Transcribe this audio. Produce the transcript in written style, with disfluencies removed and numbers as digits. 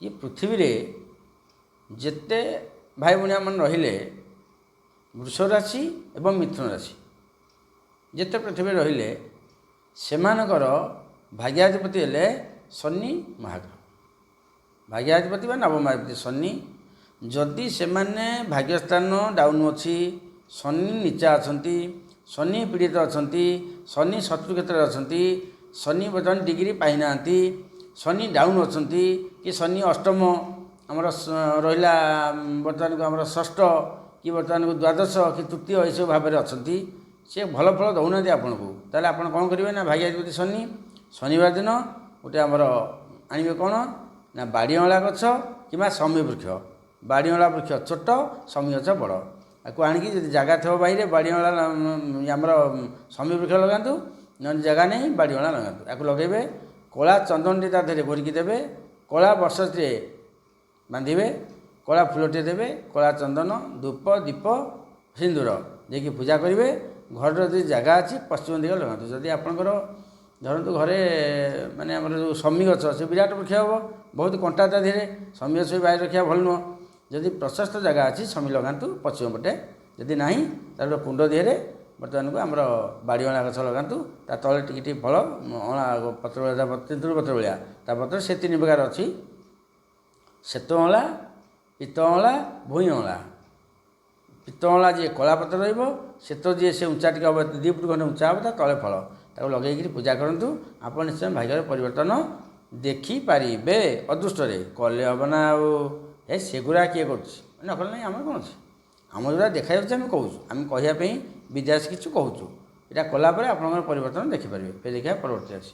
ये पृथ्वी रे जेते भाई भाई मैंने रहिले वृष राशि एवं मिथुन राशि जेते पृथ्वी रहिले सेमानकर भाग्याधिपति हेले शनि महाग्रह भाग्याधिपति बा नवमाधिपति शनि जदि से भाग्यस्थान डाउन अच्छी शनि नीचा अच्छा शनि पीड़ित अच्छा शनि शत्रु क्षेत्र अच्छा शनि बर्तमान डिग्री पाई ना शनि डाउन अच्छा कि शनि अष्टम आमर रहा बर्तमान को आमर षष्ठ कि बर्तमान को द्वादश कि तृतीय यू भाव में अच्छा सी भल फल दौना आपन को ताले आप कौन करेंगे ना भाग्याधिपति शनि शनिवार दिन गोटे आमर आणवे कौन ना बाड़ीअला गछ कि समी वृक्ष बाड़ीअला वृक्ष छोट समी गछ बड़ आपको आणिकी जब जगह थो बाहर बाड़ीअला आमर समी वृक्ष लगातु न जगह नहीं बाड़ीअला लगातु या लगे कला चंदन टा देहरे घोरिकी देवे कला बर्षे बांधे कला फूलटे देवे कला चंदन धूप दीप सिंदूर देकी पूजा करेंगे घर जो जगह अच्छी पश्चिम दिग लगातु जदि आपंकर धरतु घरे माने आमर जो समी गछ से विराट वृक्ष हे बहुत कंटा ता धीरे समी गछ बाहर रखा भल नुह जदि प्रशस्त जगह अच्छी समी लगातु पश्चिम पटे जदि ना तार कुंड दिहरे बर्तमान को आमर बाड़ीअला गछ लगातु ता तले टिके फल अणा पत्र तेंतुल पत्र भाया ता पत्र से तीन प्रकार अच्छी श्वेत अँला पीत अँला भूई अँला पीत अँला जी कला पत्र रेत जी से उंचा टी हम 2 फुट खंडे उंचा हम तले फल ताको लगे पूजा करूँ आप निश्चय भाग्य परिवर्तन देखिपारे अदृष्ट कले हम ना सेगुरा किए कर कले ना आम कौन आम जो देखा आम कहूँ आम कहवाई विद्यास किचु कहूँ यहाँ कलापर आप परिवर्तन देखिपारे फिर देखा परवर्ती आसी।